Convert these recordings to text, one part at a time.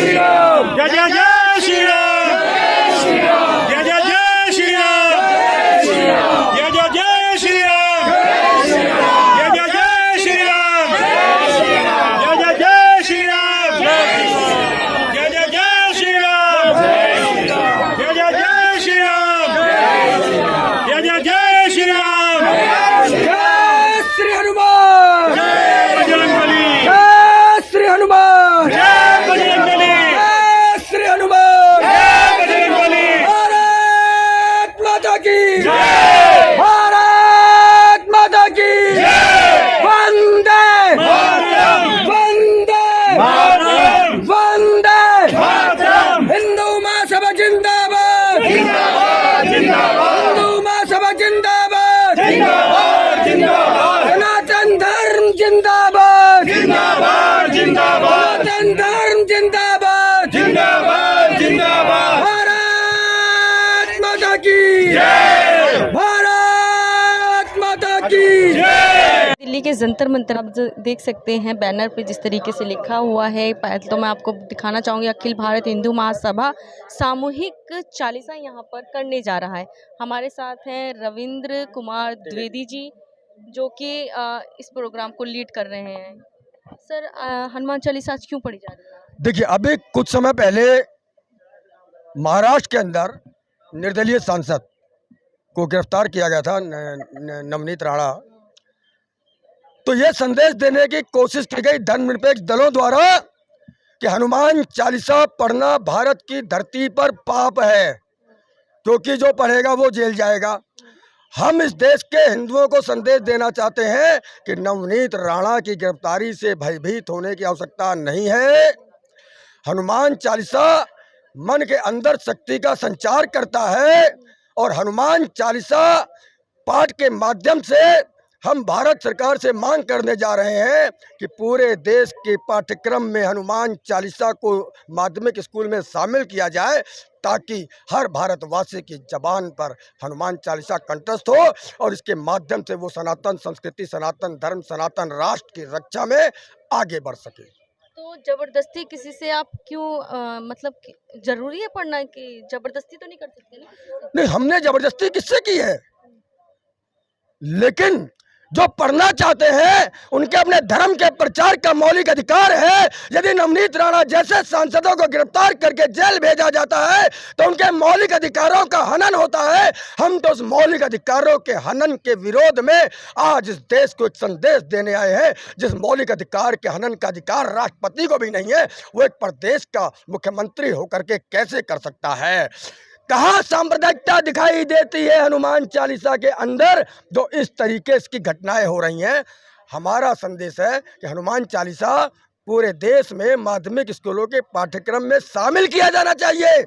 जय जय जय श्री राम, जय जय जय श्री राम, जय जय जय श्री राम, जय जय जय श्री राम, जय जय जय श्री राम, जय जय जय श्री राम, जय जय जय श्री राम, जय जय जय श्री राम, जय श्री हनुमान, जय बजरंगबली, जय श्री हनुमान, जय बजरंगबली, जय श्री हनुमान, जय बजरंगबली, भारत माता की जय, भारत माता की जय, वंदे मातरम, वंदे मातरम, वंदे मातरम, हिंदू महासभा जिंदाबाद, जिंदाबाद जिंदाबाद, हिंदू महासभा जिंदाबाद, जिंदाबाद जिंदाबाद, सनातन धर्म जिंदाबाद, जिंदाबाद जिंदाबाद, सनातन धर्म जिंदाबाद, जिंदाबाद जिंदाबाद, भारत माता की जय, भारत माता की जय। दिल्ली के जंतर मंतर आप देख सकते हैं बैनर पे जिस तरीके से लिखा हुआ है। पहले तो मैं आपको दिखाना चाहूँगी अखिल भारत हिंदू महासभा सामूहिक चालीसा यहाँ पर करने जा रहा है। हमारे साथ हैं रविंद्र कुमार द्विवेदी जी जो कि इस प्रोग्राम को लीड कर रहे हैं। सर हनुमान चालीसा आज क्यों पढ़ी जा रही है? देखिए, अभी कुछ समय पहले महाराष्ट्र के अंदर निर्दलीय सांसद को गिरफ्तार किया गया था, नवनीत राणा। तो ये संदेश देने की कोशिश की गई धर्मनिरपेक्ष दलों द्वारा कि हनुमान चालीसा पढ़ना भारत की धरती पर पाप है, क्योंकि जो पढ़ेगा वो जेल जाएगा। हम इस देश के हिंदुओं को संदेश देना चाहते हैं कि नवनीत राणा की गिरफ्तारी से भयभीत होने की आवश्यकता नहीं है। हनुमान चालीसा मन के अंदर शक्ति का संचार करता है और हनुमान चालीसा पाठ के माध्यम से हम भारत सरकार से मांग करने जा रहे हैं कि पूरे देश के पाठ्यक्रम में हनुमान चालीसा को माध्यमिक स्कूल में शामिल किया जाए, ताकि हर भारतवासी की जबान पर हनुमान चालीसा कंठस्थ हो और इसके माध्यम से वो सनातन संस्कृति, सनातन धर्म, सनातन राष्ट्र की रक्षा में आगे बढ़ सके। तो जबरदस्ती किसी से आप क्यों मतलब जरूरी है पढ़ना कि जबरदस्ती तो नहीं कर सकते ना? नहीं, हमने जबरदस्ती किससे की है, लेकिन जो पढ़ना चाहते हैं उनके अपने धर्म के प्रचार का मौलिक अधिकार है। यदि नवनीत राणा जैसे सांसदों को गिरफ्तार करके जेल भेजा जाता है तो उनके मौलिक अधिकारों का हनन होता है। हम तो उस मौलिक अधिकारों के हनन के विरोध में आज इस देश को एक संदेश देने आए हैं। जिस मौलिक अधिकार के हनन का अधिकार राष्ट्रपति को भी नहीं है, वो एक प्रदेश का मुख्यमंत्री होकर के कैसे कर सकता है? कहाँ सांप्रदायिकता दिखाई देती है हनुमान चालीसा के अंदर, जो इस तरीके की घटनाएं हो रही हैं। हमारा संदेश है कि हनुमान चालीसा पूरे देश में माध्यमिक स्कूलों के पाठ्यक्रम में शामिल किया जाना चाहिए।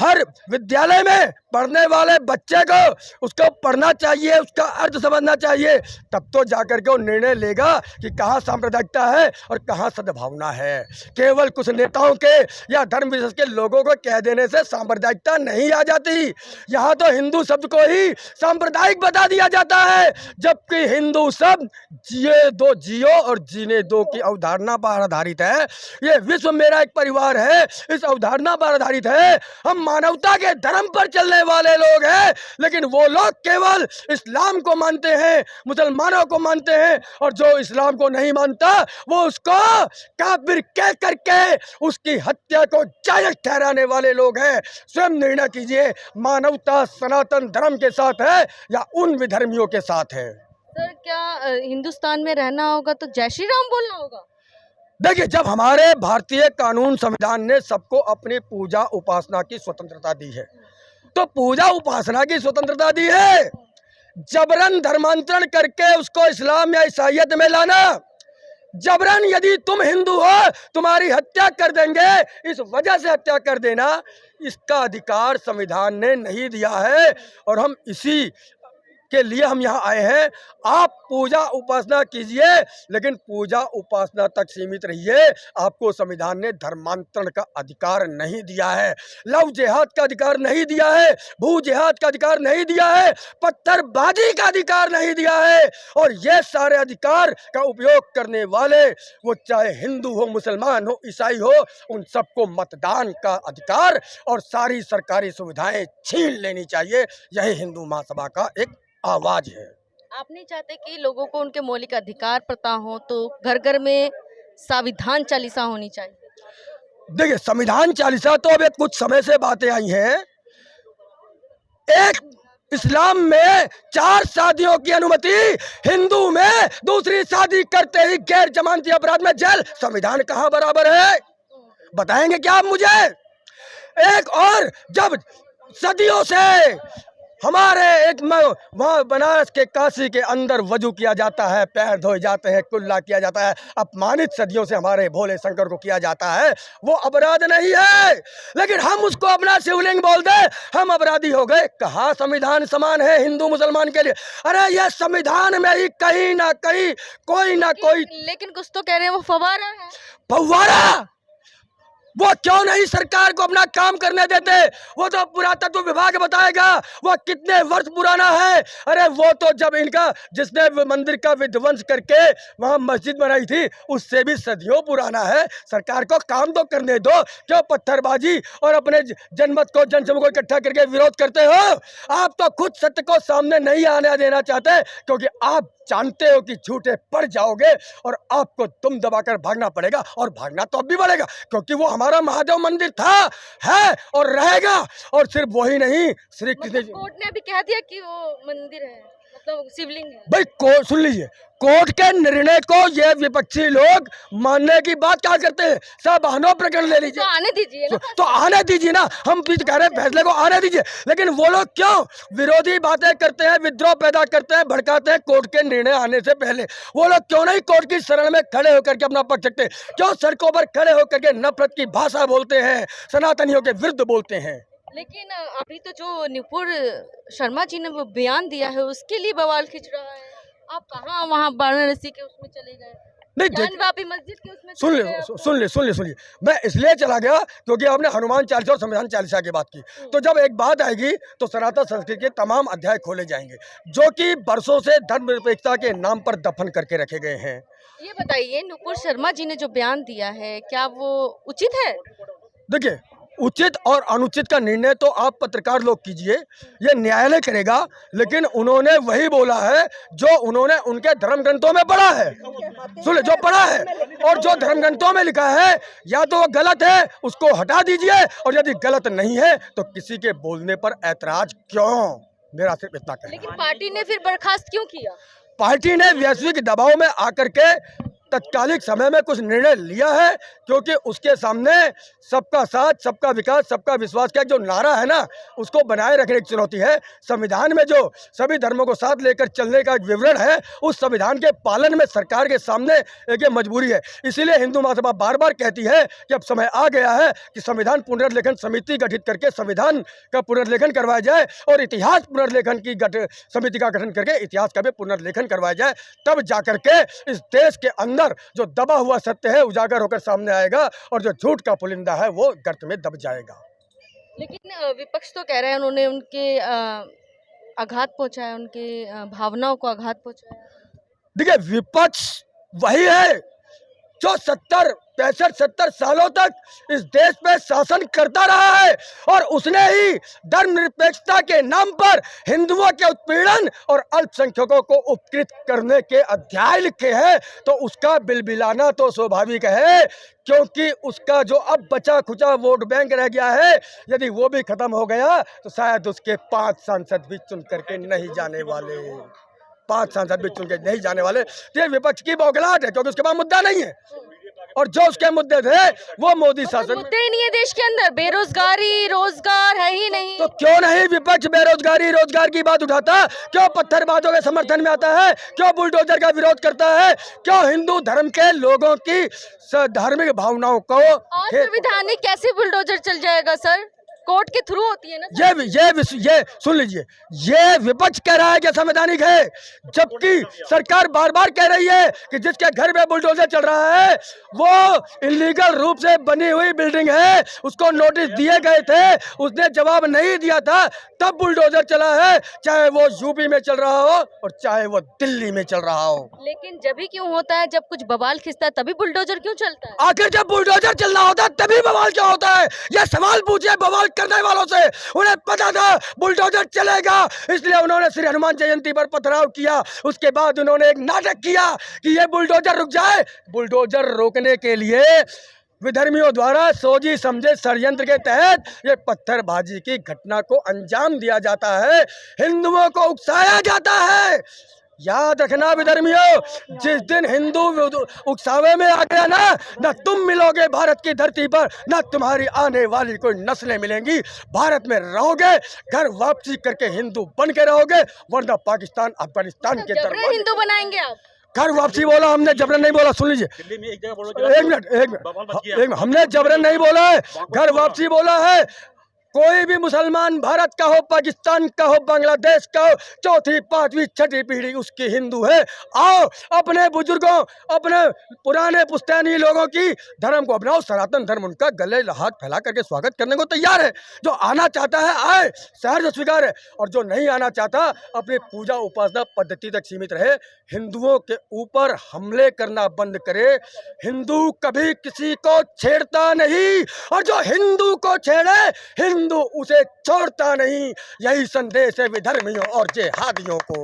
हर विद्यालय में पढ़ने वाले बच्चे को उसको पढ़ना चाहिए, उसका अर्थ समझना चाहिए, तब तो जाकर के वो निर्णय लेगा कि कहाँ सांप्रदायिकता है और कहाँ सद्भावना है। केवल कुछ नेताओं के या धर्म विशेष के लोगों को कह देने से सांप्रदायिकता नहीं आ जाती। यहाँ तो हिंदू शब्द को ही सांप्रदायिक बता दिया जाता है, जबकि हिंदू शब्द जिए दो जियो और जीने दो की अवधारणा पर आधारित है। ये विश्व मेरा एक परिवार है, इस अवधारणा पर आधारित है। हम मानवता के धर्म पर चलने वाले लोग हैं, लेकिन वो लोग केवल इस्लाम को मानते हैं, मुसलमानों को मानते हैं, और जो इस्लाम को नहीं मानता वो उसको काफिर कह करके उसकी हत्या को जायज ठहराने वाले लोग हैं। स्वयं निर्णय कीजिए, मानवता सनातन धर्म के साथ है या उन विधर्मियों के साथ है। सर क्या हिंदुस्तान में रहना होगा तो जय श्री राम बोलना होगा? देखिए, जब हमारे भारतीय कानून संविधान ने सबको अपनी पूजा उपासना की स्वतंत्रता दी है, तो पूजा उपासना की स्वतंत्रता दी है। जबरन धर्मांतरण करके उसको इस्लाम या ईसाईयत में लाना, जबरन यदि तुम हिंदू हो तुम्हारी हत्या कर देंगे, इस वजह से हत्या कर देना, इसका अधिकार संविधान ने नहीं दिया है। और हम इसी के लिए हम यहाँ आए हैं। आप पूजा उपासना कीजिए, लेकिन पूजा उपासना तक सीमित रहिए। आपको संविधान ने धर्मांतरण का अधिकार नहीं दिया है, लव जिहाद का अधिकार नहीं दिया है, भू जिहाद का अधिकार नहीं दिया है, पत्थरबाजी का अधिकार नहीं दिया है। और ये सारे अधिकार का उपयोग करने वाले, वो चाहे हिंदू हो, मुसलमान हो, ईसाई हो, उन सबको मतदान का अधिकार और सारी सरकारी सुविधाएं छीन लेनी चाहिए। यही हिंदू महासभा का एक आवाज है। आप नहीं चाहते कि लोगों को उनके मौलिक अधिकार पता हो, तो घर घर में संविधान चालीसा होनी चाहिए? देखिए, संविधान चालीसा तो अब कुछ समय से बातें आई हैं। एक इस्लाम में 4 शादियों की अनुमति, हिंदू में दूसरी शादी करते ही गैर जमानती अपराध में जेल। संविधान कहाँ बराबर है? बताएंगे क्या आप मुझे? एक और, जब सदियों से हमारे एक वहाँ बनारस के काशी के अंदर वजू किया जाता है, पैर धोए जाते हैं, कुल्ला किया जाता है, अपमानित सदियों से हमारे भोले शंकर को किया जाता है, वो अपराध नहीं है। लेकिन हम उसको अपना शिवलिंग बोल दे, हम अपराधी हो गए। कहाँ संविधान समान है हिंदू मुसलमान के लिए? अरे ये संविधान में ही कहीं ना कहीं कोई ना कोई, लेकिन कुछ तो कह रहे हैं वो फव्वारा है। फव्वारा वो क्यों नहीं सरकार को अपना काम करने देते? वो तो पुरातत्व विभाग बताएगा वो कितने वर्ष पुराना है। अरे वो तो जब इनका, जिसने मंदिर का विध्वंस करके वहां मस्जिद बनाई थी, उससे भी सदियों पुराना है। सरकार को काम तो करने दो। क्यों पत्थरबाजी और अपने जनमत को, जनसमूह को इकट्ठा करके विरोध करते हो? आप तो खुद सत्य को सामने नहीं आने देना चाहते, क्योंकि आप जानते हो कि झूठे पड़ जाओगे और आपको तुम दबाकर भागना पड़ेगा। और भागना तो अब भी पड़ेगा, क्योंकि वो हमारा महादेव मंदिर था, है और रहेगा। और सिर्फ वही नहीं, श्री कृष्ण, कोर्ट ने अभी कह दिया कि वो मंदिर है, मतलब शिवलिंग है। भाई सुन लीजिए, कोर्ट के निर्णय को ये विपक्षी लोग मानने की बात क्या करते हैं? सब बहानों प्रकरण ले लीजिए, तो आने दीजिए ना। तो आने दीजिए ना। हम भी कह रहे हैं फैसले को आने दीजिए, लेकिन वो लोग क्यों विरोधी बातें करते हैं, विद्रोह पैदा करते हैं, भड़काते हैं कोर्ट के निर्णय आने से पहले? वो लोग क्यों नहीं कोर्ट की शरण में खड़े होकर के अपना पक्ष रखते? क्यों सड़कों पर खड़े होकर के नफरत की भाषा बोलते हैं, सनातनियों के विरुद्ध बोलते हैं? लेकिन अभी तो जो नुपुर शर्मा जी ने वो बयान दिया है, उसके लिए बवाल खिंच रहा है। आप कहाँ वहाँ वाराणसी के उसमें चले गए? नहीं, जानवापी मस्जिद के उसमें सुन ले। मैं इसलिए चला गया क्योंकि आपने हनुमान चालीसा और संविधान चालीसा की बात की। तो जब एक बात आएगी तो सनातन संस्कृति के तमाम अध्याय खोले जाएंगे, जो कि बरसों से धर्मनिरपेक्षता के नाम पर दफन करके रखे गए हैं। ये बताइए, नुपुर शर्मा जी ने जो बयान दिया है, क्या वो उचित है? देखिए, उचित और अनुचित का निर्णय तो आप पत्रकार लोग कीजिए, ये न्यायालय करेगा। लेकिन उन्होंने वही बोला है जो उन्होंने उनके धर्म ग्रंथों में पढ़ा है। सुन, जो पढ़ा है और जो धर्म ग्रंथों में लिखा है, या तो वो गलत है, उसको हटा दीजिए, और यदि गलत नहीं है तो किसी के बोलने पर ऐतराज क्यों? मेरा सिर्फ इतना कहना है। लेकिन पार्टी ने फिर बर्खास्त क्यों किया? पार्टी ने वैश्विक दबाव में आकर के तत्कालिक समय में कुछ निर्णय लिया है, क्योंकि उसके सामने सबका साथ, सबका विकास, सबका विश्वास का जो नारा है ना, उसको बनाए रखने की चुनौती है। संविधान में जो सभी धर्मों को साथ लेकर चलने का एक विवरण है, उस संविधान के पालन में सरकार के सामने एक मजबूरी है। इसीलिए हिंदू महासभा बार बार कहती है कि अब समय आ गया है कि संविधान पुनर्लेखन समिति गठित करके संविधान का पुनर्लेखन करवाया जाए, और इतिहास पुनर्लेखन की समिति का गठन करके इतिहास का भी पुनर्लेखन करवाया जाए। तब जाकर के इस देश के अंदर जो दबा हुआ सत्य है उजागर होकर सामने आएगा, और जो झूठ का पुलिंदा है वो गर्त में दब जाएगा। लेकिन विपक्ष तो कह रहे हैं उन्होंने उनके आघात पहुंचाया, उनके भावनाओं को आघात पहुंचाया। देखिए, विपक्ष वही है जो 65-70 सालों तक इस देश पे शासन करता रहा है, और उसने ही धर्मनिरपेक्षता के नाम पर हिंदुओं के उत्पीड़न और अल्पसंख्यकों को उपकृत करने के अध्याय लिखे हैं। तो उसका बिलबिलाना तो स्वाभाविक है, क्योंकि उसका जो अब बचा खुचा वोट बैंक रह गया है, यदि वो भी खत्म हो गया तो शायद उसके 5 सांसद भी चुन करके नहीं जाने वाले। 5 सांसद भी चुन के नहीं जाने वाले। तो ये विपक्ष की बौखलाहट है, क्योंकि उसके पास मुद्दा नहीं है, और जो उसके मुद्दे थे वो मोदी शासन, मुद्दे ही नहीं है देश के अंदर। बेरोजगारी, रोजगार है ही नहीं। तो क्यों नहीं विपक्ष बेरोजगारी, रोजगार की बात उठाता? क्यों पत्थरबाजों के समर्थन में आता है? क्यों बुलडोजर का विरोध करता है? क्यों हिंदू धर्म के लोगों की धार्मिक भावनाओं को? और संविधानिक कैसे बुलडोजर चल जाएगा सर? कोर्ट के थ्रू होती है ना ये सुन लीजिए, ये विपक्ष कह रहा है कि संवैधानिक है, जबकि सरकार बार बार कह रही है कि जिसके घर में बुलडोजर चल रहा है वो इलीगल रूप से बनी हुई बिल्डिंग है, उसको नोटिस दिए गए थे, उसने जवाब नहीं दिया था, तब बुलडोजर चला है, चाहे वो यूपी में चल रहा हो और चाहे वो दिल्ली में चल रहा हो। लेकिन जब भी क्यों होता है, जब कुछ बवाल खिंचता है तभी बुलडोजर क्यों चलता है? आखिर जब बुलडोजर चलना होता है तभी बवाल क्या होता है? ये सवाल पूछिए बवाल करने वालों से, उन्हें पता था बुलडोजर चलेगा, इसलिए उन्होंने श्री हनुमान जयंती पर पथराव किया। उसके बाद उन्होंने एक नाटक किया कि ये बुलडोजर रुक जाए। बुलडोजर रोकने के लिए विधर्मियों द्वारा सोची समझे षड्यंत्र के तहत ये पत्थरबाजी की घटना को अंजाम दिया जाता है, हिंदुओं को उकसाया जाता है। याद रखना विधर्मियों, जिस दिन हिंदू उकसावे में आ गया ना तुम मिलोगे भारत की धरती पर, ना तुम्हारी आने वाली कोई नस्लें मिलेंगी। भारत में रहोगे, घर वापसी करके हिंदू बन के रहोगे, वरना पाकिस्तान अफगानिस्तान के तरफ हिंदू बनाएंगे आप। घर वापसी बोला हमने, जबरन नहीं बोला। सुन लीजिए, एक मिनट, हमने जबरन नहीं बोला है, घर वापसी बोला है। कोई भी मुसलमान भारत का हो, पाकिस्तान का हो, बांग्लादेश का हो, चौथी पांचवी छठी पीढ़ी उसकी हिंदू है। आओ अपने बुजुर्गों, अपने पुराने पुश्तैनी लोगों की धर्म को अपनाओ। सनातन धर्म उनका गले हाथ फैला करके स्वागत करने को तैयार है। जो आना चाहता है आए, सहर्ष स्वीकार है, और जो नहीं आना चाहता अपनी पूजा उपासना पद्धति तक सीमित रहे। हिंदुओं के ऊपर हमले करना बंद करे। हिंदू कभी किसी को छेड़ता नहीं, और जो हिंदू को छेड़े हिंदू उसे छोड़ता नहीं। यही संदेश है विधर्मियों और जिहादियों को।